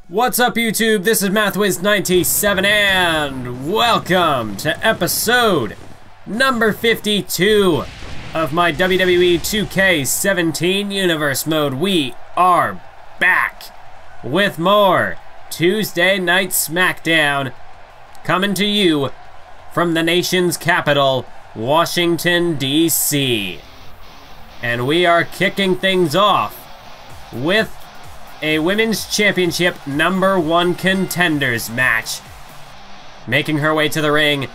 What's up, YouTube? This is MathWiz97 and welcome to episode number 52 of my WWE 2K17 Universe Mode. We are back with more Tuesday Night SmackDown coming to you from the nation's capital, Washington, D.C. And we are kicking things off with a Women's Championship #1 contenders match. Making her way to the ring,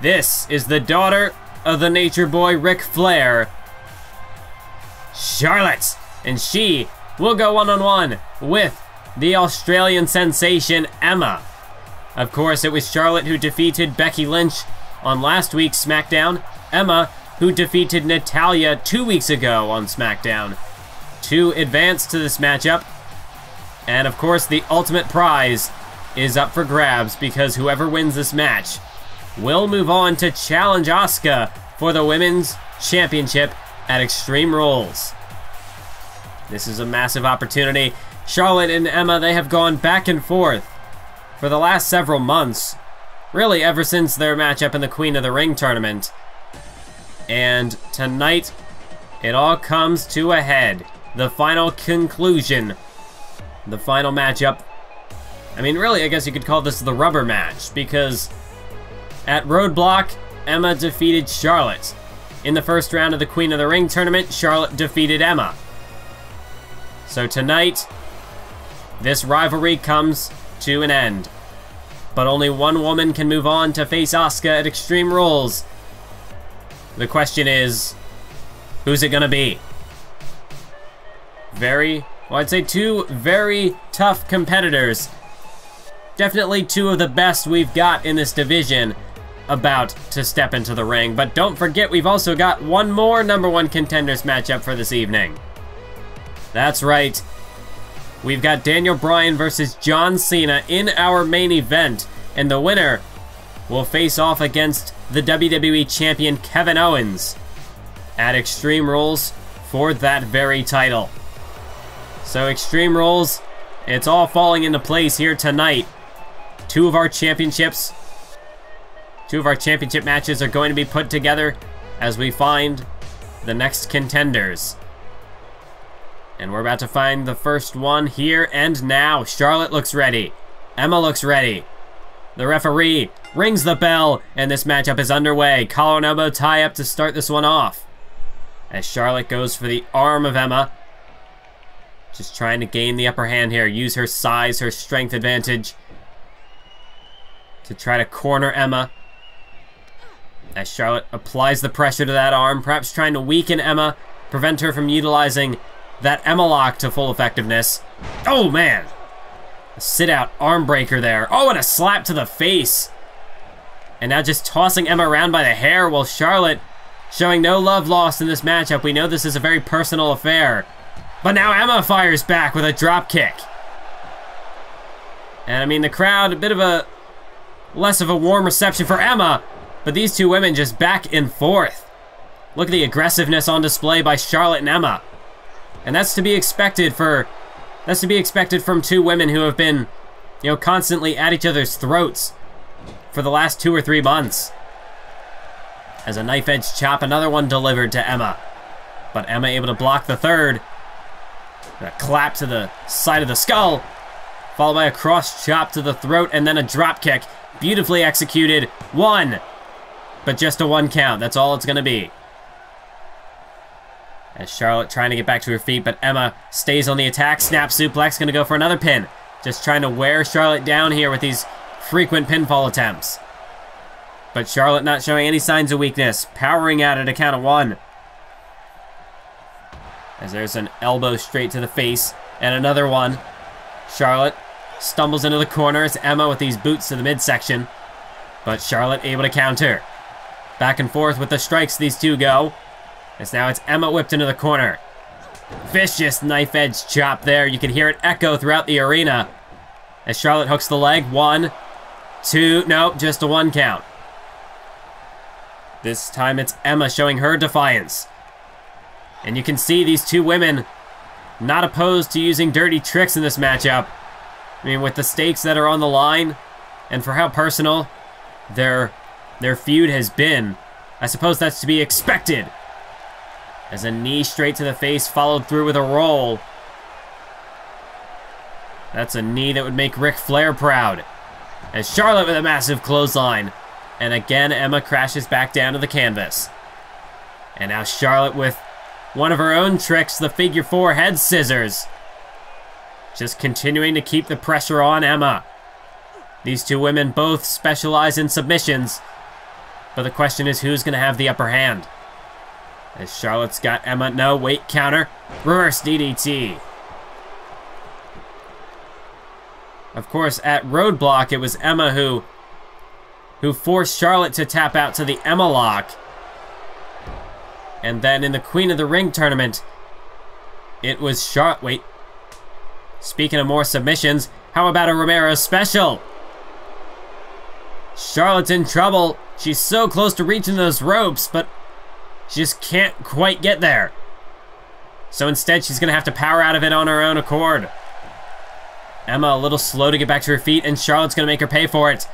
this is the daughter of the Nature Boy Ric Flair, Charlotte, and she will go one-on-one with the Australian sensation Emma. Of course, it was Charlotte who defeated Becky Lynch on last week's SmackDown, Emma who defeated Natalya 2 weeks ago on SmackDown to advance to this matchup. And of course, the ultimate prize is up for grabs because whoever wins this match will move on to challenge Asuka for the Women's Championship at Extreme Rules. This is a massive opportunity. Charlotte and Emma, they have gone back and forth for the last several months, really ever since their matchup in the Queen of the Ring tournament. And tonight, it all comes to a head. The final conclusion, the final matchup. I mean, really, I guess you could call this the rubber match, because at Roadblock, Emma defeated Charlotte. In the first round of the Queen of the Ring tournament, Charlotte defeated Emma. So tonight, this rivalry comes to an end. But only one woman can move on to face Asuka at Extreme Rules. The question is, who's it gonna be? I'd say two very tough competitors. Definitely two of the best we've got in this division about to step into the ring. But don't forget, we've also got one more #1 contenders matchup for this evening. That's right. We've got Daniel Bryan versus John Cena in our main event. And the winner will face off against the WWE Champion Kevin Owens at Extreme Rules for that very title. So Extreme Rules, it's all falling into place here tonight. Two of our championship matches are going to be put together as we find the next contenders. And we're about to find the first one here and now. Charlotte looks ready. Emma looks ready. The referee rings the bell, and this matchup is underway. Collar and elbow tie-up to start this one off, as Charlotte goes for the arm of Emma. Just trying to gain the upper hand here. Use her size, her strength advantage to try to corner Emma. As Charlotte applies the pressure to that arm, perhaps trying to weaken Emma, prevent her from utilizing that Emma lock to full effectiveness. Oh, man. A sit-out arm breaker there. Oh, and a slap to the face. And now just tossing Emma around by the hair, while Charlotte showing no love lost in this matchup. We know this is a very personal affair. But now Emma fires back with a drop kick. And I mean, the crowd, a bit of a less of a warm reception for Emma, but these two women just back and forth. Look at the aggressiveness on display by Charlotte and Emma. And that's to be expected from two women who have been, constantly at each other's throats for the last 2 or 3 months. As a knife edge chop, another one delivered to Emma. But Emma able to block the third. A clap to the side of the skull, followed by a cross chop to the throat, and then a drop kick. Beautifully executed. One, but just a 1 count. That's all it's going to be. As Charlotte trying to get back to her feet, but Emma stays on the attack. Snap suplex, going to go for another pin. Just trying to wear Charlotte down here with these frequent pinfall attempts. But Charlotte not showing any signs of weakness. Powering out at a count of 1. As there's an elbow straight to the face, and another one. Charlotte stumbles into the corner as Emma with these boots to the midsection. But Charlotte able to counter. Back and forth with the strikes these two go. As now it's Emma whipped into the corner. Vicious knife edge chop there. You can hear it echo throughout the arena. As Charlotte hooks the leg. 1, 2, no, just a 1 count. This time it's Emma showing her defiance. And you can see these two women not opposed to using dirty tricks in this matchup. I mean, with the stakes that are on the line, and for how personal their feud has been, I suppose that's to be expected. As a knee straight to the face followed through with a roll. That's a knee that would make Ric Flair proud. As Charlotte with a massive clothesline. And again, Emma crashes back down to the canvas. And now Charlotte with one of her own tricks, the figure 4 head scissors. Just continuing to keep the pressure on Emma. These two women both specialize in submissions. But the question is, who's going to have the upper hand? As Charlotte's got Emma. No, wait, counter. Reverse DDT. Of course, at Roadblock, it was Emma who forced Charlotte to tap out to the Emma lock. And then in the Queen of the Ring tournament, it was Charlotte. Wait. Speaking of more submissions, how about a Romero special? Charlotte's in trouble. She's so close to reaching those ropes, but she just can't quite get there. So instead, she's going to have to power out of it on her own accord. Emma a little slow to get back to her feet, and Charlotte's going to make her pay for it.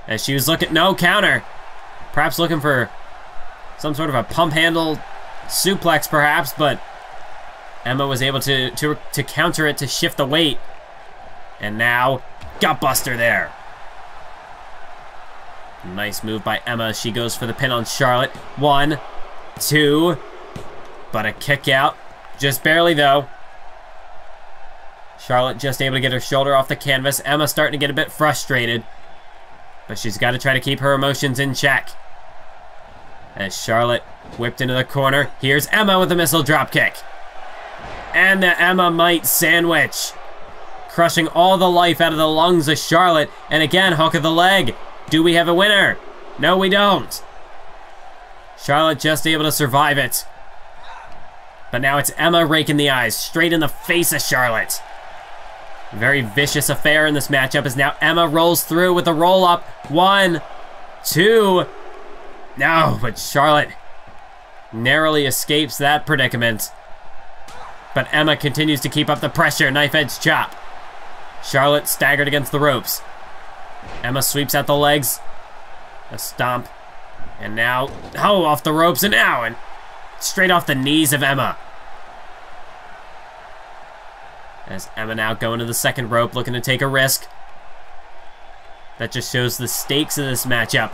As she was looking, no counter. Perhaps looking for some sort of a pump handle suplex, perhaps, but Emma was able to counter it, to shift the weight. And now, gutbuster there. Nice move by Emma. She goes for the pin on Charlotte. 1, 2, but a kick out. Just barely, though. Charlotte just able to get her shoulder off the canvas. Emma starting to get a bit frustrated, but she's got to try to keep her emotions in check. As Charlotte whipped into the corner, here's Emma with a missile dropkick. And the Emma Might sandwich. Crushing all the life out of the lungs of Charlotte. And again, hook of the leg. Do we have a winner? No, we don't. Charlotte just able to survive it. But now it's Emma raking the eyes straight in the face of Charlotte. Very vicious affair in this matchup as now Emma rolls through with a roll-up. 1, 2. No, but Charlotte narrowly escapes that predicament. But Emma continues to keep up the pressure. Knife edge chop. Charlotte staggered against the ropes. Emma sweeps out the legs. A stomp. And now, oh, off the ropes, and now, and straight off the knees of Emma. As Emma now going to the second rope, looking to take a risk. That just shows the stakes of this matchup.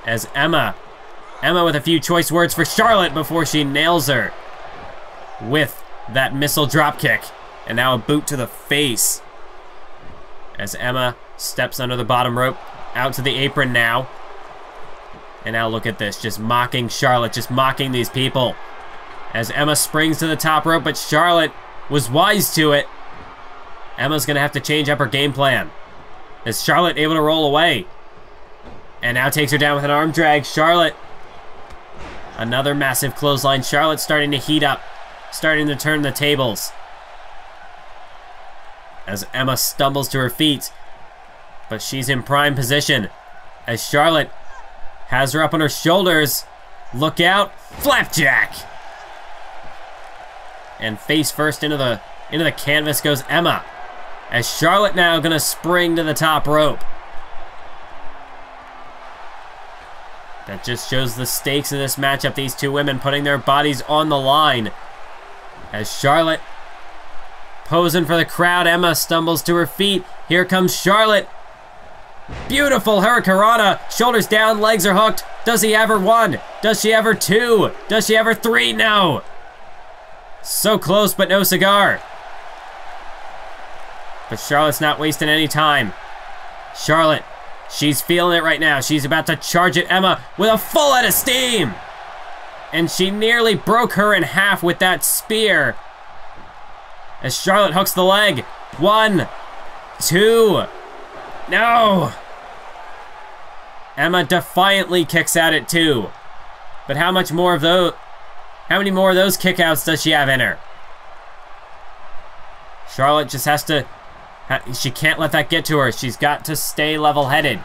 As Emma with a few choice words for Charlotte before she nails her with that missile dropkick. And now a boot to the face. As Emma steps under the bottom rope, out to the apron now. And now look at this, just mocking Charlotte, just mocking these people. As Emma springs to the top rope, but Charlotte was wise to it. Emma's gonna have to change up her game plan. Is Charlotte able to roll away? And now takes her down with an arm drag. Charlotte, another massive clothesline. Charlotte starting to heat up, starting to turn the tables. As Emma stumbles to her feet, but she's in prime position. As Charlotte has her up on her shoulders. Look out, flapjack! And face first into the canvas goes Emma. As Charlotte now gonna spring to the top rope. That just shows the stakes of this matchup. These two women putting their bodies on the line. As Charlotte posing for the crowd, Emma stumbles to her feet. Here comes Charlotte. Beautiful hurricanrana. Shoulders down, legs are hooked. Does he have her 1? Does she have her 2? Does she have her 3? No. So close, but no cigar. But Charlotte's not wasting any time. Charlotte, she's feeling it right now. She's about to charge at Emma with a full head of steam. And she nearly broke her in half with that spear. As Charlotte hooks the leg. 1, 2. No. Emma defiantly kicks out at 2. But how many more of those kickouts does she have in her? Charlotte just has to, she can't let that get to her. She's got to stay level-headed.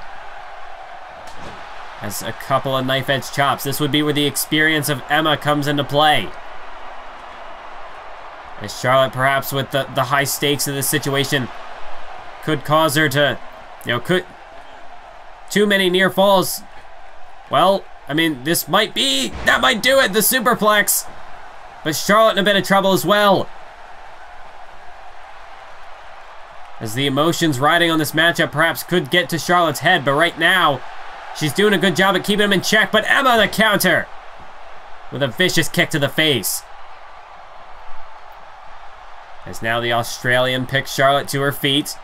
As a couple of knife edge chops. This would be where the experience of Emma comes into play. As Charlotte, perhaps with the high stakes of this situation, could cause her to, too many near falls. Well, I mean, that might do it, the superplex. But Charlotte in a bit of trouble as well. As the emotions riding on this matchup perhaps could get to Charlotte's head, but right now, she's doing a good job at keeping him in check, but Emma the counter with a vicious kick to the face. As now the Australian picks Charlotte to her feet.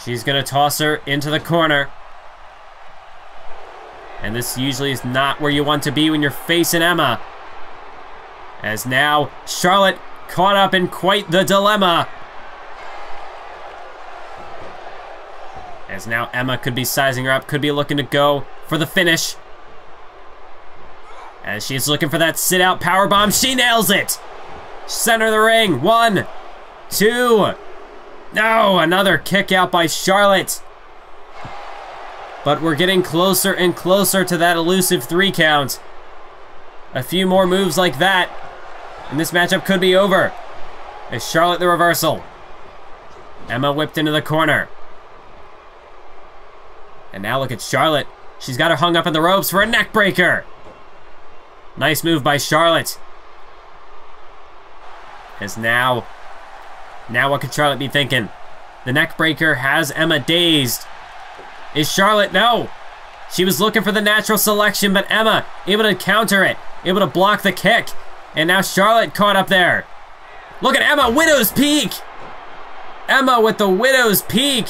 She's gonna toss her into the corner. And this usually is not where you want to be when you're facing Emma. As now, Charlotte caught up in quite the dilemma. As now Emma could be sizing her up, could be looking to go for the finish. As she's looking for that sit-out powerbomb, she nails it! Center of the ring, 1, 2. No, another kick out by Charlotte. But we're getting closer and closer to that elusive 3 count. A few more moves like that, and this matchup could be over. As Charlotte the reversal. Emma whipped into the corner. And now look at Charlotte. She's got her hung up in the ropes for a neck breaker. Nice move by Charlotte. As now what could Charlotte be thinking? The neck breaker has Emma dazed. Is Charlotte? No. She was looking for the natural selection, but Emma able to counter it, able to block the kick. And now Charlotte caught up there. Look at Emma, Widow's Peak. Emma with the Widow's Peak.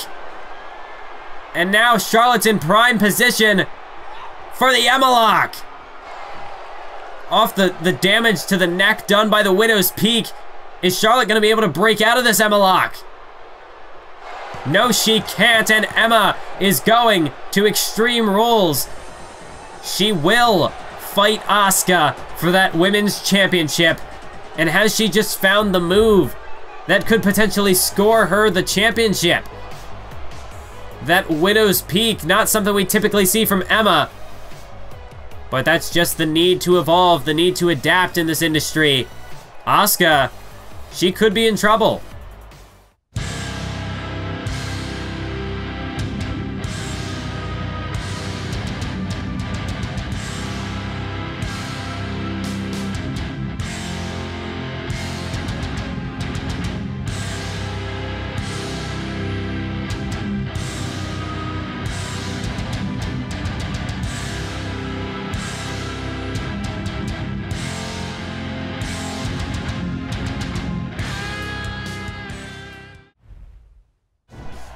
And now Charlotte's in prime position for the Emma lock. Off the damage to the neck done by the Widow's Peak. Is Charlotte going to be able to break out of this Emma lock? No, she can't, and Emma is going to Extreme Rules. She will fight Asuka for that Women's Championship. And has she just found the move that could potentially score her the championship? That Widow's Peak, not something we typically see from Emma. But that's just the need to evolve, the need to adapt in this industry. Asuka, she could be in trouble.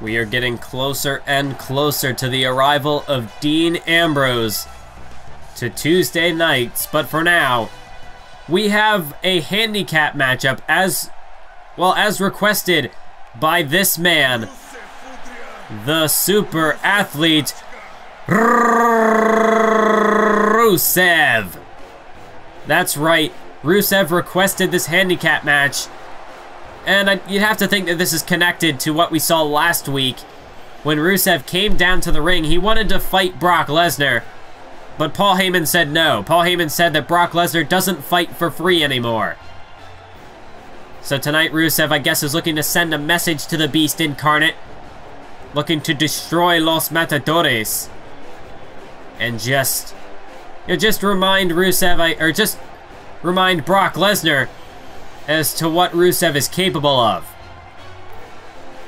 We are getting closer and closer to the arrival of Dean Ambrose to Tuesday nights, but for now, we have a handicap matchup as requested by this man, the super athlete Rusev. That's right, Rusev requested this handicap match. And you'd have to think that this is connected to what we saw last week when Rusev came down to the ring. He wanted to fight Brock Lesnar, but Paul Heyman said no. Paul Heyman said that Brock Lesnar doesn't fight for free anymore. So tonight Rusev, I guess, is looking to send a message to the Beast Incarnate, looking to destroy Los Matadores, and just remind Rusev, or just remind Brock Lesnar as to what Rusev is capable of.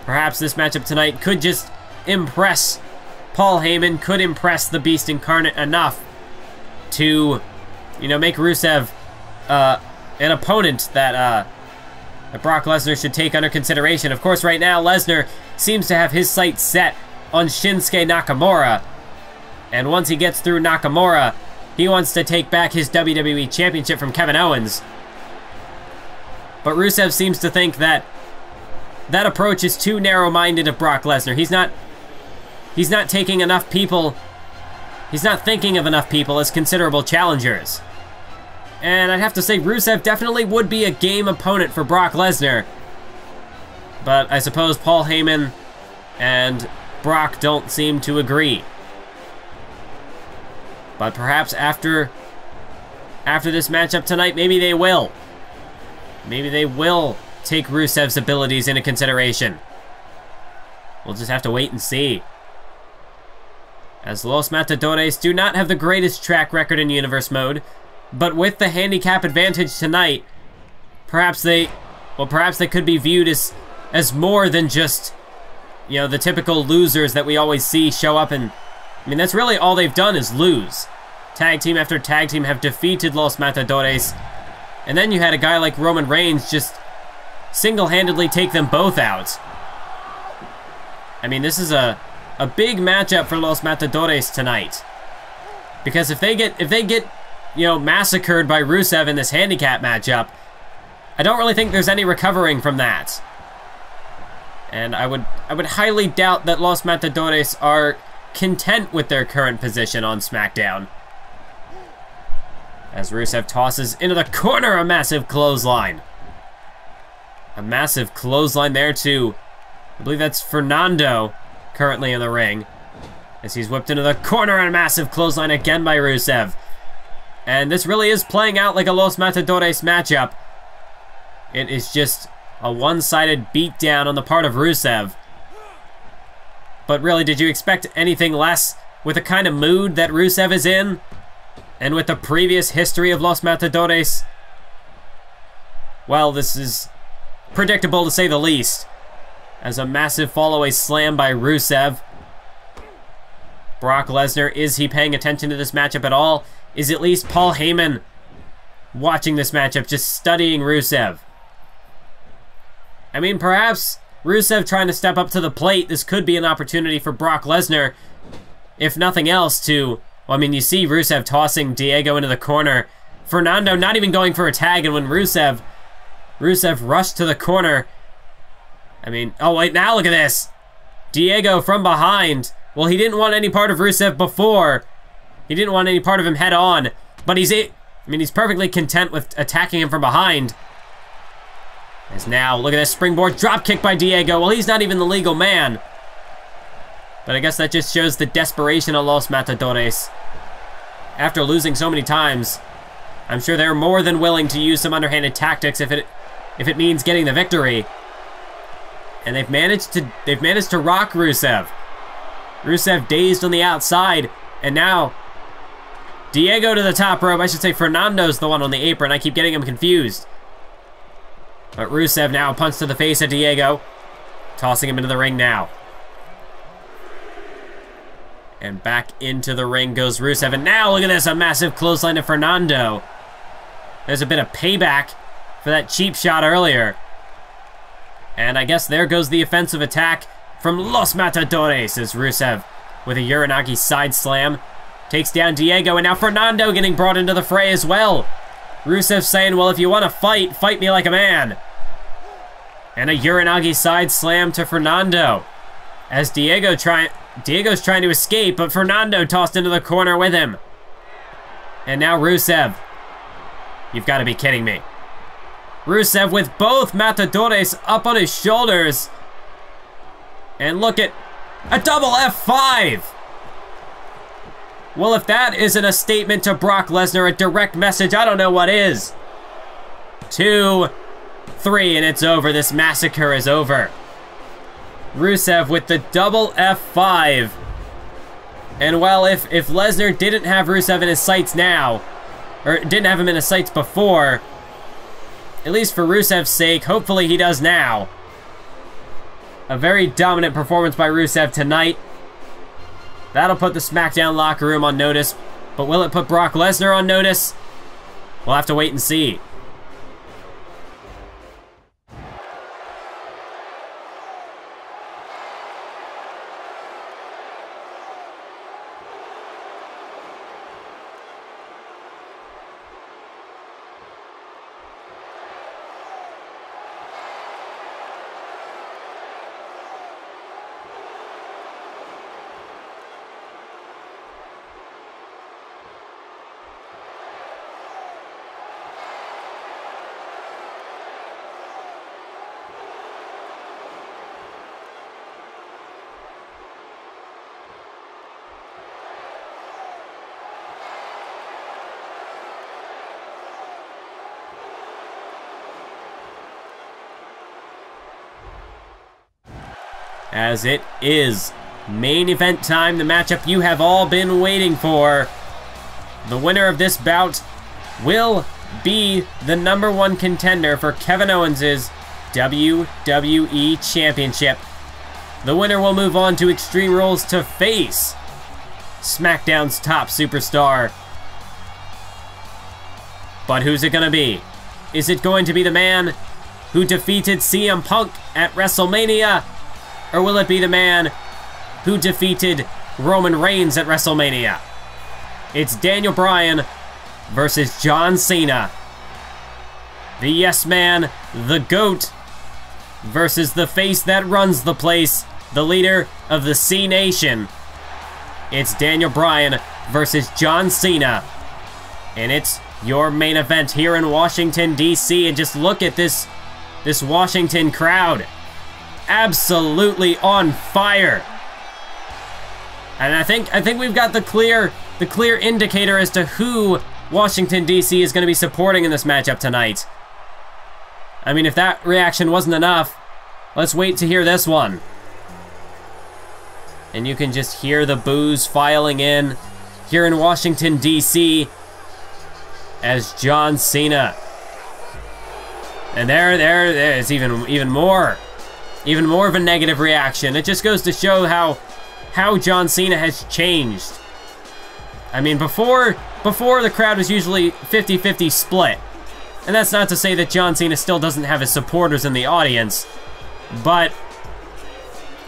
Perhaps this matchup tonight could just impress Paul Heyman, could impress the Beast Incarnate enough to, make Rusev an opponent that Brock Lesnar should take under consideration. Of course, right now, Lesnar seems to have his sights set on Shinsuke Nakamura. And once he gets through Nakamura, he wants to take back his WWE Championship from Kevin Owens. But Rusev seems to think that that approach is too narrow-minded of Brock Lesnar. He's not taking enough people. He's not thinking of enough people as considerable challengers. And I'd have to say Rusev definitely would be a game opponent for Brock Lesnar. But I suppose Paul Heyman and Brock don't seem to agree. But perhaps after this matchup tonight, maybe they will. Maybe they will take Rusev's abilities into consideration. We'll just have to wait and see. As Los Matadores do not have the greatest track record in Universe Mode, but with the handicap advantage tonight, perhaps they could be viewed as more than just, you know, the typical losers that we always see show up and, I mean, that's really all they've done is lose. Tag team after tag team have defeated Los Matadores, and then you had a guy like Roman Reigns just single-handedly take them both out. I mean, this is a big matchup for Los Matadores tonight. Because if they get, you know, massacred by Rusev in this handicap matchup, I don't really think there's any recovering from that. And I would highly doubt that Los Matadores are content with their current position on SmackDown. As Rusev tosses into the corner a massive clothesline. A massive clothesline there to, I believe that's Fernando, currently in the ring. As he's whipped into the corner and a massive clothesline again by Rusev. And this really is playing out like a Los Matadores matchup. It is just a one-sided beatdown on the part of Rusev. But really, did you expect anything less with the kind of mood that Rusev is in? And with the previous history of Los Matadores? Well, this is predictable to say the least. As a massive fall-away slam by Rusev. Brock Lesnar, is he paying attention to this matchup at all? Is at least Paul Heyman watching this matchup, just studying Rusev? I mean, perhaps Rusev trying to step up to the plate, this could be an opportunity for Brock Lesnar, if nothing else, to... Well, I mean, you see Rusev tossing Diego into the corner. Fernando not even going for a tag, and when Rusev rushed to the corner... I mean, oh wait, now look at this! Diego from behind. Well, he didn't want any part of Rusev before. He didn't want any part of him head on, but he's perfectly content with attacking him from behind. As now, look at this springboard drop kick by Diego. Well, he's not even the legal man. But I guess that just shows the desperation of Los Matadores. After losing so many times, I'm sure they're more than willing to use some underhanded tactics if it means getting the victory. And they've managed to rock Rusev. Rusev dazed on the outside, and now Diego to the top rope. I should say Fernando's the one on the apron. I keep getting him confused. But Rusev now a punch to the face of Diego, tossing him into the ring now. And back into the ring goes Rusev, and now look at this, a massive clothesline to Fernando. There's a bit of payback for that cheap shot earlier. And I guess there goes the offensive attack from Los Matadores as Rusev with a Uranagi side slam takes down Diego, and now Fernando getting brought into the fray as well. Rusev saying, well, if you want to fight, fight me like a man. And a Uranagi side slam to Fernando as Diego's trying to escape, but Fernando tossed into the corner with him. And now Rusev. You've got to be kidding me. Rusev with both Matadores up on his shoulders. And look at a double F5. Well, if that isn't a statement to Brock Lesnar, a direct message, I don't know what is. 2, 3, and it's over. This massacre is over. Rusev with the double F5. And well, if Lesnar didn't have Rusev in his sights now, or didn't have him in his sights before, at least for Rusev's sake, hopefully he does now. A very dominant performance by Rusev tonight. That'll put the SmackDown locker room on notice, but will it put Brock Lesnar on notice? We'll have to wait and see. as it is main event time, the matchup you have all been waiting for. The winner of this bout will be the #1 contender for Kevin Owens' WWE Championship. The winner will move on to Extreme Rules to face SmackDown's top superstar. But who's it gonna be? Is it going to be the man who defeated CM Punk at WrestleMania? Or will it be the man who defeated Roman Reigns at WrestleMania? It's Daniel Bryan versus John Cena. The yes man, the GOAT, versus the face that runs the place, the leader of the C Nation. It's Daniel Bryan versus John Cena. And it's your main event here in Washington, D.C. And just look at this Washington crowd. Absolutely on fire. And I think we've got the clear indicator as to who Washington, D.C. is going to be supporting in this matchup tonight. I mean, if that reaction wasn't enough, let's wait to hear this one. And you can just hear the boos filing in here in Washington, D.C. as John Cena. And there's even more of a negative reaction. It just goes to show how John Cena has changed. I mean, before the crowd was usually 50-50 split. And that's not to say that John Cena still doesn't have his supporters in the audience. But,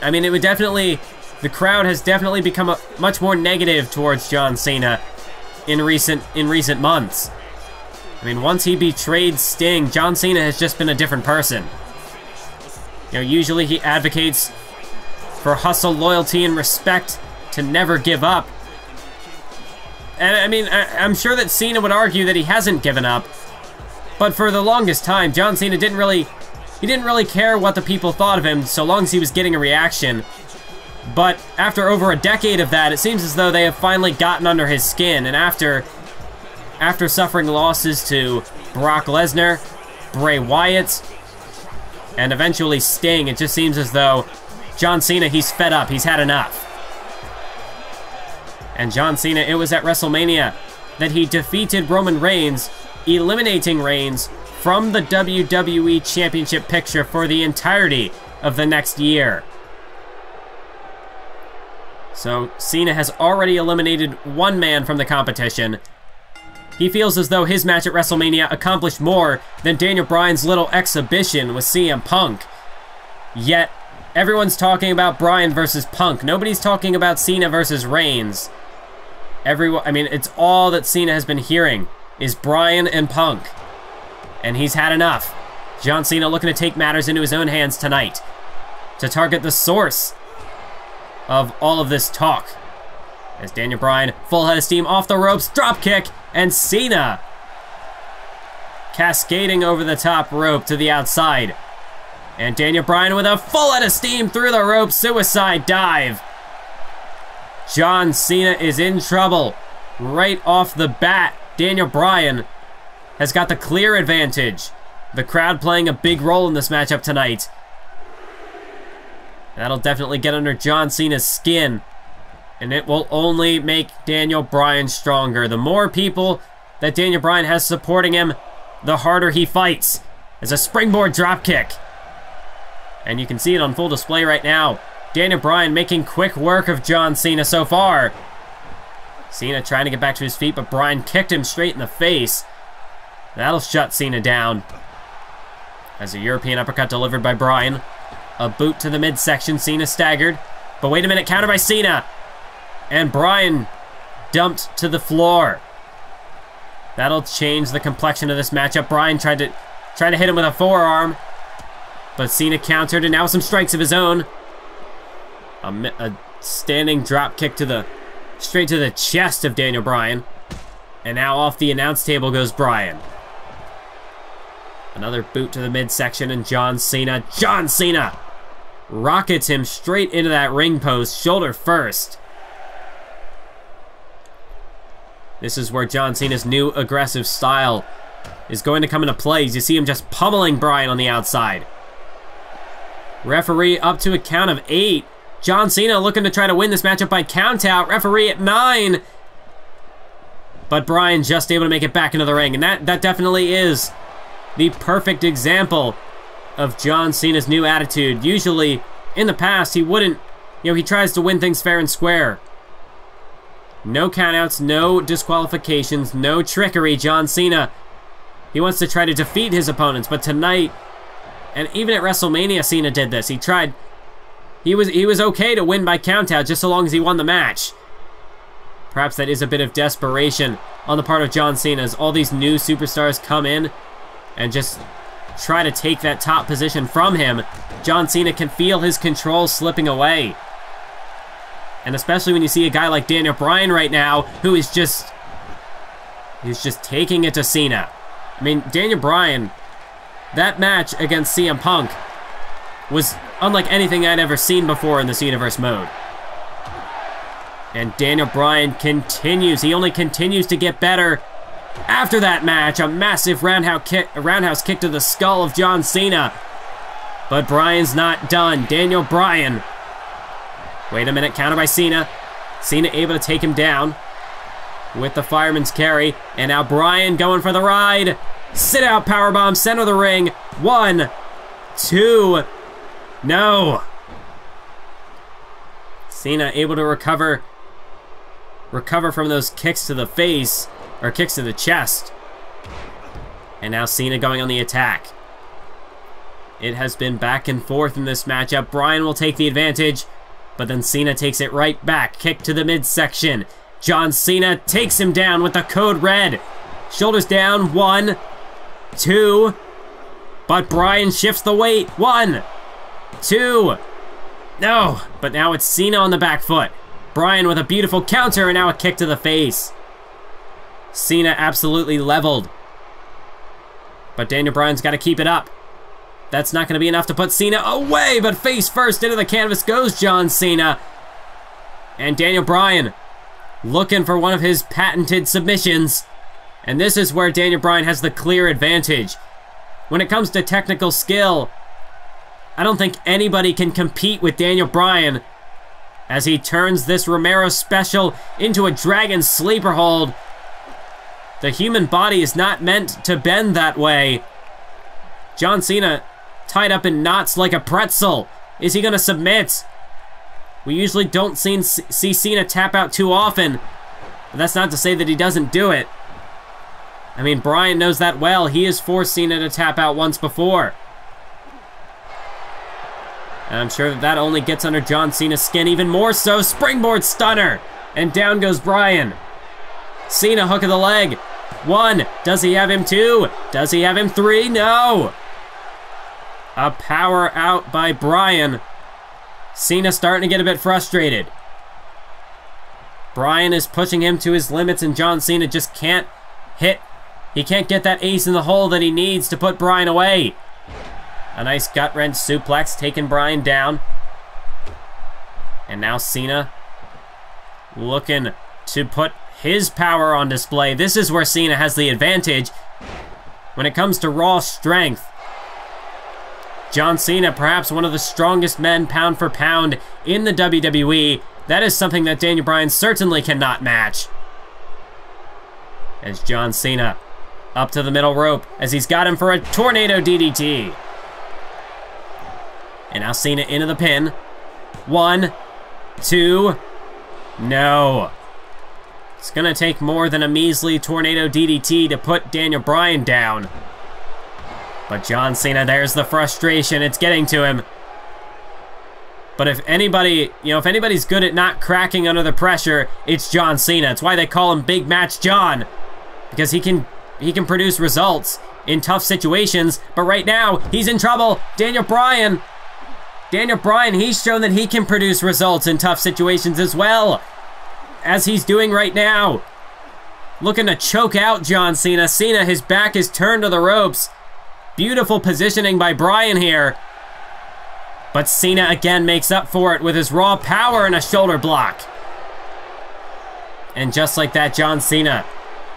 I mean, the crowd has definitely become much more negative towards John Cena in recent months. I mean, once he betrayed Sting, John Cena has just been a different person. You know, usually he advocates for hustle, loyalty, and respect to never give up. And I mean, I'm sure that Cena would argue that he hasn't given up. But for the longest time, John Cena didn't really care what the people thought of him so long as he was getting a reaction. But after over a decade of that, it seems as though they have finally gotten under his skin. And after suffering losses to Brock Lesnar, Bray Wyatt, and eventually Sting, it just seems as though John Cena, he's fed up. He's had enough. And John Cena, it was at WrestleMania that he defeated Roman Reigns, eliminating Reigns from the WWE Championship picture for the entirety of the next year. So Cena has already eliminated one man from the competition. He feels as though his match at WrestleMania accomplished more than Daniel Bryan's little exhibition with CM Punk. Yet, everyone's talking about Bryan versus Punk. Nobody's talking about Cena versus Reigns. I mean, it's all that Cena has been hearing is Bryan and Punk. And he's had enough. John Cena looking to take matters into his own hands tonight to target the source of all of this talk. As Daniel Bryan, full head of steam off the ropes, drop kick, and Cena cascading over the top rope to the outside. And Daniel Bryan with a full head of steam through the rope, suicide dive. John Cena is in trouble right off the bat. Daniel Bryan has got the clear advantage. The crowd playing a big role in this matchup tonight. That'll definitely get under John Cena's skin. And it will only make Daniel Bryan stronger. The more people that Daniel Bryan has supporting him, the harder he fights. As a springboard dropkick. And you can see it on full display right now. Daniel Bryan making quick work of John Cena so far. Cena trying to get back to his feet, but Bryan kicked him straight in the face. That'll shut Cena down. As a European uppercut delivered by Bryan. A boot to the midsection, Cena staggered. But wait a minute, counter by Cena. And Bryan dumped to the floor. That'll change the complexion of this matchup. Bryan tried to hit him with a forearm. But Cena countered, and now some strikes of his own. A standing drop kick straight to the chest of Daniel Bryan. And now off the announce table goes Bryan. Another boot to the midsection, and John Cena rockets him straight into that ring post, shoulder first. This is where John Cena's new aggressive style is going to come into play. You see him just pummeling Bryan on the outside. Referee up to a count of 8. John Cena looking to try to win this matchup by countout. Referee at 9. But Bryan just able to make it back into the ring. And that definitely is the perfect example of John Cena's new attitude. Usually, in the past, he wouldn't, he tries to win things fair and square. No countouts, no disqualifications, no trickery. John Cena, he wants to try to defeat his opponents, but tonight, and even at WrestleMania, Cena did this. He tried, he was okay to win by countout just so long as he won the match. Perhaps that is a bit of desperation on the part of John Cena as all these new superstars come in and just try to take that top position from him. John Cena can feel his control slipping away. And especially when you see a guy like Daniel Bryan right now, who is just, he's just taking it to Cena. I mean, Daniel Bryan, that match against CM Punk was unlike anything I'd ever seen before in this Universe Mode. And Daniel Bryan continues, he only continues to get better. After that match, a massive roundhouse kick to the skull of John Cena. But Bryan's not done. Daniel Bryan. Wait a minute, counter by Cena. Cena able to take him down with the fireman's carry. And now Bryan going for the ride. Sit out powerbomb, center of the ring. 1, 2, no. Cena able to recover from those kicks to the face. Or kicks to the chest. And now Cena going on the attack. It has been back and forth in this matchup. Bryan will take the advantage, but then Cena takes it right back. Kick to the midsection. John Cena takes him down with the code red. Shoulders down. 1, 2. But Bryan shifts the weight. 1, 2. No, but now it's Cena on the back foot. Bryan with a beautiful counter and now a kick to the face. Cena absolutely leveled. But Daniel Bryan's got to keep it up. That's not going to be enough to put Cena away, but face first into the canvas goes John Cena. And Daniel Bryan looking for one of his patented submissions. And this is where Daniel Bryan has the clear advantage. When it comes to technical skill, I don't think anybody can compete with Daniel Bryan as he turns this Romero special into a dragon sleeper hold. The human body is not meant to bend that way. John Cena tied up in knots like a pretzel. Is he going to submit? We usually don't see Cena tap out too often. But that's not to say that he doesn't do it. I mean, Bryan knows that well. He has forced Cena to tap out once before. And I'm sure that only gets under John Cena's skin even more so. Springboard stunner. And down goes Bryan. Cena hook of the leg. 1. Does he have him 2? Does he have him 3? No. A power out by Bryan. Cena starting to get a bit frustrated. Bryan is pushing him to his limits and John Cena just can't hit. He can't get that ace in the hole that he needs to put Bryan away. A nice gut-wrench suplex taking Bryan down. And now Cena looking to put his power on display. This is where Cena has the advantage when it comes to raw strength. John Cena, perhaps one of the strongest men pound for pound in the WWE. That is something that Daniel Bryan certainly cannot match. As John Cena up to the middle rope as he's got him for a tornado DDT. And now Cena into the pin. 1, 2, no. It's gonna take more than a measly tornado DDT to put Daniel Bryan down. But John Cena, there's the frustration. It's getting to him. But if anybody, if anybody's good at not cracking under the pressure, it's John Cena. It's why they call him Big Match John. Because he can produce results in tough situations. But right now, he's in trouble. Daniel Bryan, he's shown that he can produce results in tough situations as well. As he's doing right now. Looking to choke out John Cena. Cena, his back is turned to the ropes. Beautiful positioning by Bryan here. But Cena again makes up for it with his raw power and a shoulder block. And just like that, John Cena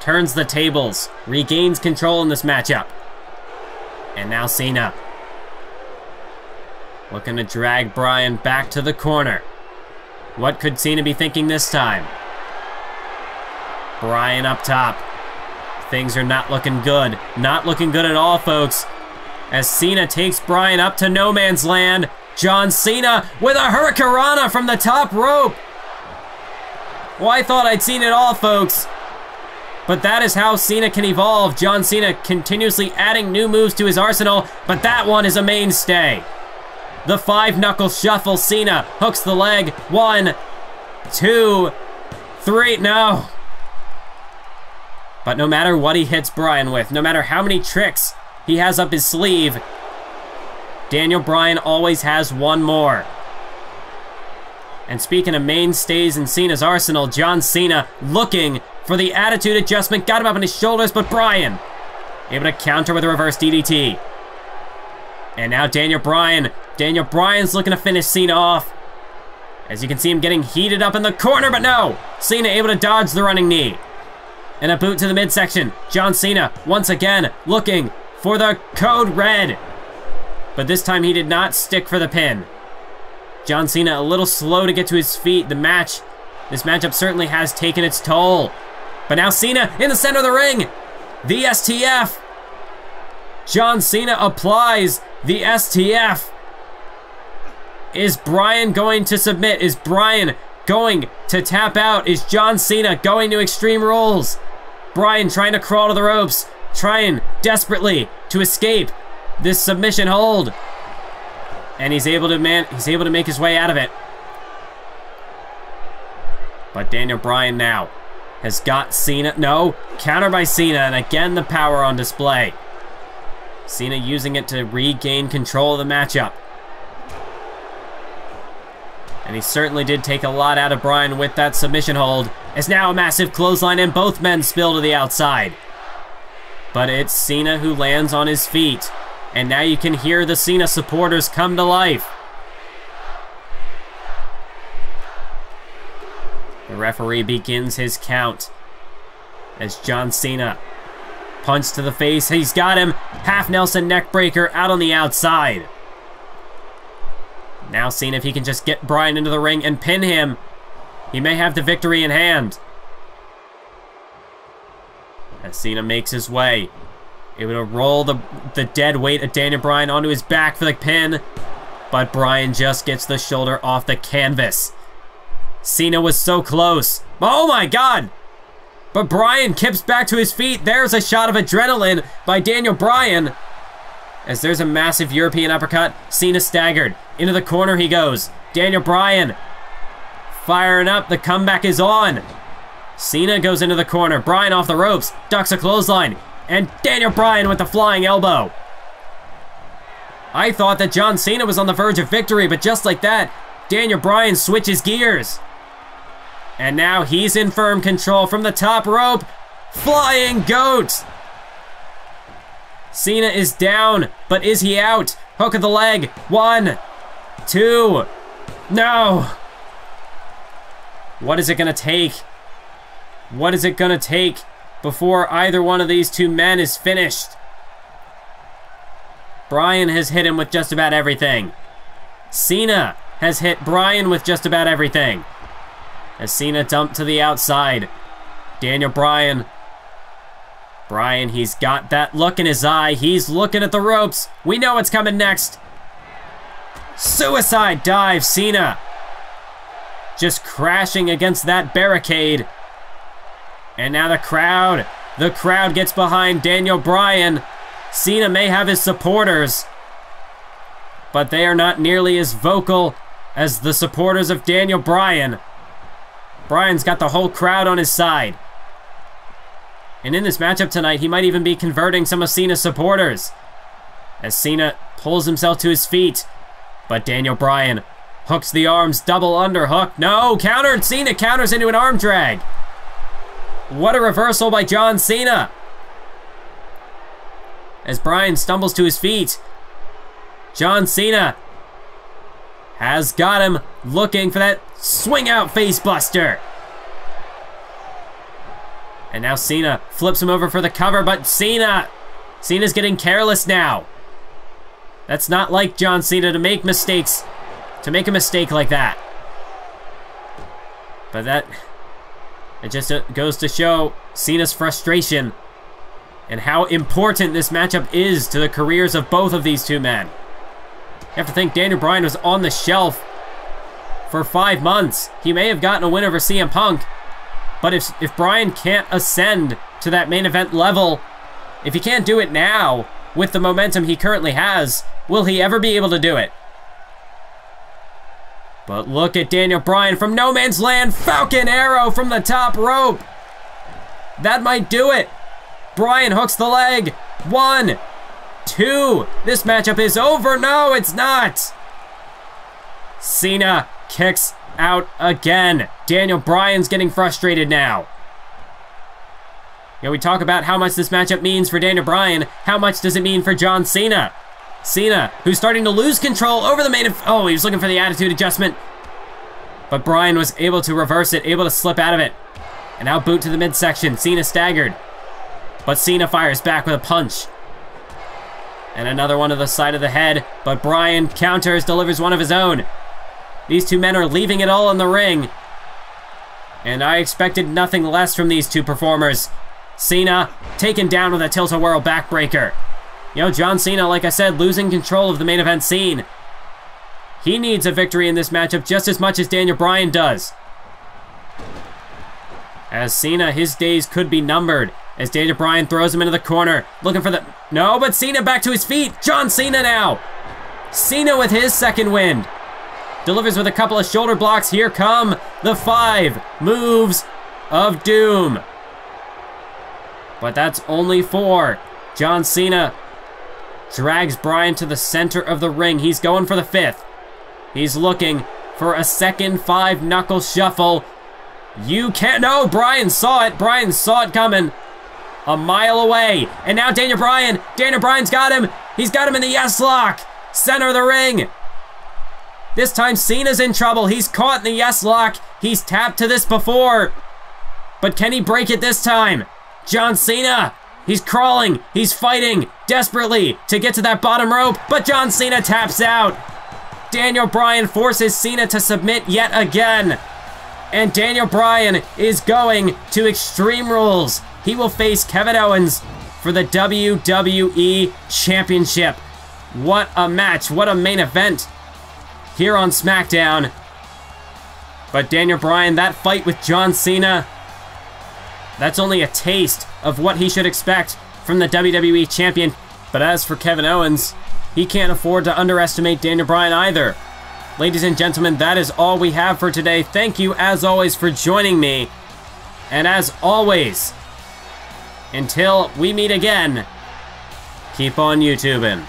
turns the tables, regains control in this matchup. And now Cena Looking to drag Bryan back to the corner. What could Cena be thinking this time? Bryan up top. Things are not looking good. Not looking good at all, folks. As Cena takes Bryan up to no man's land. John Cena with a hurricanrana from the top rope. Well, I thought I'd seen it all, folks. But that is how Cena can evolve. John Cena continuously adding new moves to his arsenal, but that one is a mainstay. The 5-knuckle shuffle. Cena hooks the leg. 1, 2, 3. No. But no matter what he hits Bryan with, no matter how many tricks he has up his sleeve, Daniel Bryan always has one more. And speaking of mainstays in Cena's arsenal, John Cena looking for the attitude adjustment. Got him up on his shoulders, but Bryan able to counter with a reverse DDT. And now Daniel Bryan. Daniel Bryan's looking to finish Cena off. As you can see him getting heated up in the corner, but no! Cena able to dodge the running knee. And a boot to the midsection. John Cena, once again, looking for the code red. But this time he did not stick for the pin. John Cena a little slow to get to his feet. This matchup certainly has taken its toll. But now Cena in the center of the ring. The STF. John Cena applies the STF. Is Bryan going to submit? Is Bryan going to tap out? Is John Cena going to Extreme Rules? Bryan trying to crawl to the ropes, trying desperately to escape this submission hold. And he's able to make his way out of it. But Daniel Bryan now has got Cena. No, counter by Cena, and again the power on display. Cena using it to regain control of the matchup. And he certainly did take a lot out of Bryan with that submission hold. It's now a massive clothesline and both men spill to the outside. But it's Cena who lands on his feet. And now you can hear the Cena supporters come to life. The referee begins his count. As John Cena punch to the face. He's got him. Half Nelson neckbreaker out on the outside. Now seeing if he can just get Bryan into the ring and pin him. He may have the victory in hand. As Cena makes his way, able to roll the dead weight of Daniel Bryan onto his back for the pin. But Bryan just gets the shoulder off the canvas. Cena was so close. Oh my God! But Bryan kips back to his feet. There's a shot of adrenaline by Daniel Bryan. As there's a massive European uppercut, Cena staggered. Into the corner he goes. Daniel Bryan firing up. The comeback is on. Cena goes into the corner. Bryan off the ropes. Ducks a clothesline. And Daniel Bryan with the flying elbow. I thought that John Cena was on the verge of victory, but just like that, Daniel Bryan switches gears. And now he's in firm control from the top rope. Flying goat. Cena is down, but is he out? Hook of the leg. 1, 2. No. What is it gonna take? What is it gonna take before either one of these two men is finished? Bryan has hit him with just about everything. Cena has hit Bryan with just about everything. As Cena dumped to the outside. Daniel Bryan. Bryan, he's got that look in his eye. He's looking at the ropes. We know what's coming next. Suicide dive. Cena just crashing against that barricade. And now the crowd gets behind Daniel Bryan. Cena may have his supporters, but they are not nearly as vocal as the supporters of Daniel Bryan. Bryan's got the whole crowd on his side. And in this matchup tonight, he might even be converting some of Cena's supporters. As Cena pulls himself to his feet. But Daniel Bryan hooks the arms, double underhook. No, countered. Cena counters into an arm drag. What a reversal by John Cena. As Bryan stumbles to his feet. John Cena has got him looking for that swing out face buster. And now Cena flips him over for the cover, but Cena's getting careless now. That's not like John Cena to make mistakes, to make a mistake like that. But it just goes to show Cena's frustration and how important this matchup is to the careers of both of these two men. You have to think Daniel Bryan was on the shelf for 5 months. He may have gotten a win over CM Punk, but if Bryan can't ascend to that main event level, if he can't do it now with the momentum he currently has, will he ever be able to do it? But look at Daniel Bryan from no man's land. Falcon arrow from the top rope. That might do it. Bryan hooks the leg. 1, 2. This matchup is over. No, it's not. Cena kicks out again. Daniel Bryan's getting frustrated now. We talk about how much this matchup means for Daniel Bryan. How much does it mean for John Cena? Cena, who's starting to lose control over the main event. Oh, he was looking for the attitude adjustment. But Bryan was able to reverse it, able to slip out of it. And now boot to the midsection. Cena staggered. But Cena fires back with a punch. And another one to the side of the head. But Bryan counters, delivers one of his own. These two men are leaving it all in the ring. And I expected nothing less from these two performers. Cena taken down with a tilt-a-whirl backbreaker. John Cena, like I said, losing control of the main event scene. He needs a victory in this matchup just as much as Daniel Bryan does. As Cena, his days could be numbered. As Daniel Bryan throws him into the corner, looking for the... No, but Cena back to his feet. John Cena now. Cena with his second wind. Delivers with a couple of shoulder blocks. Here come the 5 moves of doom. But that's only 4. John Cena drags Bryan to the center of the ring. He's going for the 5th. He's looking for a second 5-knuckle shuffle. You can't... No, Bryan saw it. Bryan saw it coming. A mile away. And now Daniel Bryan's got him. He's got him in the yes lock. Center of the ring. This time Cena's in trouble. He's caught in the yes lock. He's tapped to this before. But can he break it this time? John Cena. He's crawling. He's fighting desperately to get to that bottom rope. But John Cena taps out. Daniel Bryan forces Cena to submit yet again. And Daniel Bryan is going to Extreme Rules. He will face Kevin Owens for the WWE Championship. What a match. What a main event here on SmackDown. But Daniel Bryan, that fight with John Cena, that's only a taste of what he should expect from the WWE Champion. But as for Kevin Owens, he can't afford to underestimate Daniel Bryan either. Ladies and gentlemen, that is all we have for today. Thank you, as always, for joining me. And as always, until we meet again, keep on YouTubing.